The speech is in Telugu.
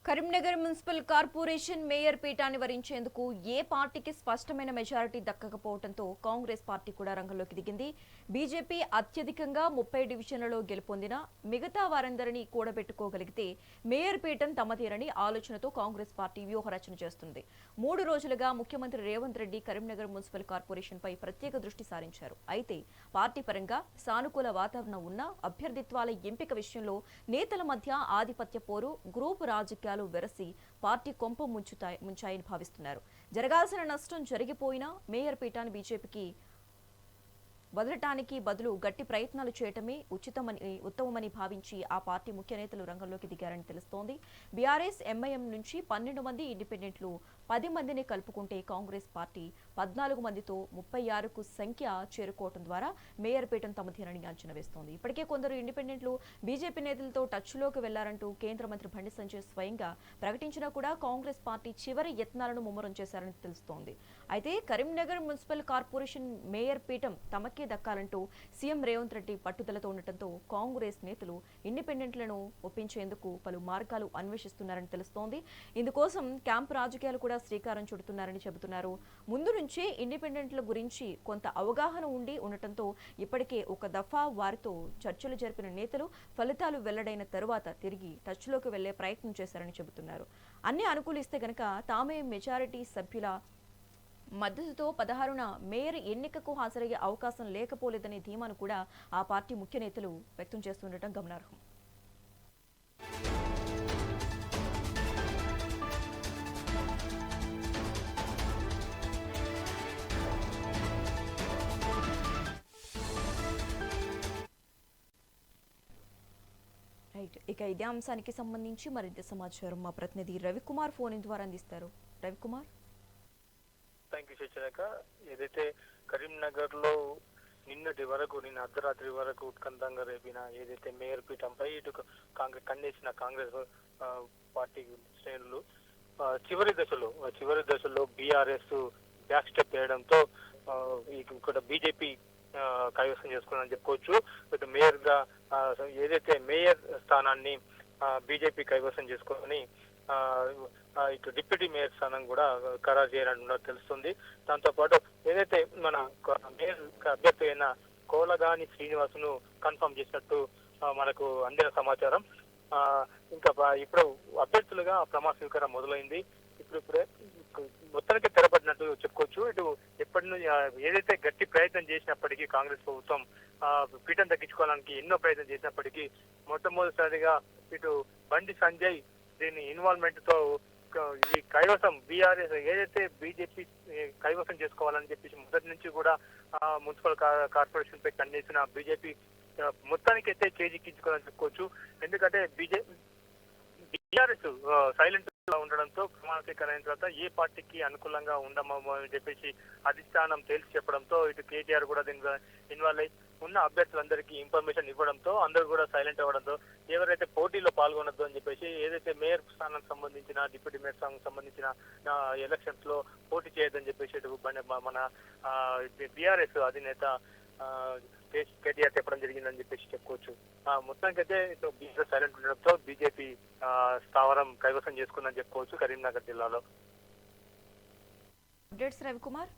కరీంనగర్ మున్సిపల్ కార్పొరేషన్ మేయర్ పీఠాన్ని వరించేందుకు ఏ పార్టీకి స్పష్టమైన మెజారిటీ దక్కకపోవడంతో కాంగ్రెస్ పార్టీ కూడా రంగంలోకి దిగింది. బీజేపీ అత్యధికంగా 30 డివిజన్లలో గెలుపొందిన మిగతా వారందరినీ కూడబెట్టుకోగలిగితే మేయర్ పీఠం తమదేనని ఆలోచనతో కాంగ్రెస్ పార్టీ వ్యూహరచన చేస్తుంది. 3 రోజులుగా ముఖ్యమంత్రి రేవంత్ రెడ్డి కరీంనగర్ మున్సిపల్ కార్పొరేషన్ పై ప్రత్యేక దృష్టి సారించారు. అయితే పార్టీ పరంగా సానుకూల వాతావరణం ఉన్న అభ్యర్థిత్వాల ఎంపిక విషయంలో నేతల మధ్య ఆధిపత్య పోరు, గ్రూపు రాజకీయాలు వెరసి పార్టీ కొంప ముంచాయని భావిస్తున్నారు. జరగాల్సిన నష్టం జరిగిపోయినా మేయర్ పీఠాన్ని బీజేపీకి వదలటానికి బదులు గట్టి ప్రయత్నాలు చేయటమే ఉత్తమమని భావించి ఆ పార్టీ ముఖ్య నేతలు రంగంలోకి దిగారని తెలుస్తోంది. బీఆర్ఎస్, ఎంఐఎం నుంచి 12 మంది ఇండిపెండెంట్లు 10 మందిని కలుపుకుంటే కాంగ్రెస్ పార్టీ 14 మందితో 36కు సంఖ్య చేరుకోవడం ద్వారా మేయర్ పీఠం తమదేనని అంచనా వేస్తోంది. ఇప్పటికే కొందరు ఇండిపెండెంట్లు బీజేపీ నేతలతో టచ్లోకి వెళ్లారంటూ కేంద్ర మంత్రి బండి సంజయ్ స్వయంగా ప్రకటించినా కూడా కాంగ్రెస్ పార్టీ చివరి యత్నాలను ముమ్మరం చేశారని తెలుస్తోంది. అయితే కరీంనగర్ మున్సిపల్ కార్పొరేషన్ మేయర్ పీఠం తమకే దక్కాలంటూ సీఎం రేవంత్ రెడ్డి పట్టుదలతో ఉండటంతో కాంగ్రెస్ నేతలు ఇండిపెండెంట్లను ఒప్పించేందుకు పలు మార్గాలు అన్వేషిస్తున్నారని తెలుస్తోంది. ఇందుకోసం క్యాంపు రాజకీయాలు కూడా శ్రీకారం చుడుతున్నారని చెబుతున్నారు. ముందు నుంచే ఇండిపెండెంట్ల గురించి కొంత అవగాహన ఉండటంతో ఇప్పటికే ఒక దఫా వారితో చర్చలు జరిపిన నేతలు ఫలితాలు వెల్లడైన తరువాత తిరిగి టచ్లోకి వెళ్లే ప్రయత్నం చేశారని చెబుతున్నారు. అన్ని అనుకూలిస్తే గనక తామే మెజారిటీ సభ్యుల మద్దతుతో 16న మేయర్ ఎన్నికకు హాజరయ్యే అవకాశం లేకపోలేదనే ధీమాను కూడా ఆ పార్టీ ముఖ్య నేతలు వ్యక్తం చేస్తుండటం గమనార్హం. ఇక ఇదే అంశానికి సంబంధించి మరింత సమాచారం మా ప్రతినిధి రవికుమార్ ఫోన్ ద్వారా అందిస్తారు. రవికుమార్. Thank you Sasirekha. ఏదైతే కరీంనగర్ లో నిన్న అర్ధరాత్రి వరకు ఉత్కంఠంగా రేపిన ఏదైతే మేయర్ పీఠంపై ఇటు కన్నేసిన కాంగ్రెస్ పార్టీ శ్రేణులు చివరి దశలో బీఆర్ఎస్ బ్యాక్ స్టెప్ వేయడంతో ఇక్కడ బీజేపీ కైవసం చేసుకున్నారని చెప్పుకోవచ్చు. మేయర్ గా ఏదైతే మేయర్ స్థానాన్ని బీజేపీ కైవసం చేసుకొని ఇటు డిప్యూటీ మేయర్ స్థానం కూడా ఖరారు చేయాలని తెలుస్తుంది. దాంతో పాటు ఏదైతే మన మేయర్ అభ్యర్థి అయిన కోలగాని శ్రీనివాసును కన్ఫర్మ్ చేసినట్టు మనకు అందిన సమాచారం. ఇంకా ఇప్పుడు అభ్యర్థులుగా ప్రమాణ స్వీకారం మొదలైంది. ఇప్పుడే మొత్తానికి తెరపడినట్టు చెప్పుకోవచ్చు. ఇటు ఎప్పటి నుంచి ఏదైతే గట్టి ప్రయత్నం చేసినప్పటికీ కాంగ్రెస్ ప్రభుత్వం పీఠం తగ్గించుకోవడానికి ఎన్నో ప్రయత్నం చేసినప్పటికీ మొట్టమొదటిసారిగా ఇటు బండి సంజయ్ దీని ఇన్వాల్వ్మెంట్ తో ఈ కైవసం బీఆర్ఎస్ ఏదైతే బీజేపీ కైవసం చేసుకోవాలని చెప్పేసి మొదటి నుంచి కూడా మున్సిపల్ కార్పొరేషన్ పై కన్నేసిన బీజేపీ మొత్తానికి అయితే చేజిక్కించుకోవాలని చెప్పుకోవచ్చు. ఎందుకంటే బీఆర్ఎస్ సైలెంట్ గా ఉండడంతో ప్రమాణ స్వీకారం అయిన తర్వాత ఏ పార్టీకి అనుకూలంగా ఉండమో అని చెప్పేసి అధిష్టానం తేల్చి చెప్పడంతో ఇటు కేటీఆర్ కూడా దీనిలో ఇన్వాల్వ్ అయి ఉన్న అభ్యర్థులందరికీ ఇన్ఫర్మేషన్ ఇవ్వడంతో అందరూ కూడా సైలెంట్ అవ్వడంతో ఎవరైతే పోటీలో పాల్గొనొద్దు అని చెప్పేసి ఏదైతే మేయర్ స్థానానికి సంబంధించిన డిప్యూటీ మేయర్ స్థానానికి సంబంధించిన ఎలక్షన్స్ లో పోటీ చేయొద్దని చెప్పేసి మన బీఆర్ఎస్ అధినేత కేటీఆర్ చెప్పడం జరిగిందని చెప్పేసి చెప్పుకోవచ్చు. మొత్తానికైతే బీఆర్ఎస్ సైలెంట్ ఉండడంతో బీజేపీ స్థావరం కైవసం చేసుకుందని చెప్పుకోవచ్చు కరీంనగర్ జిల్లాలో. రవికుమార్.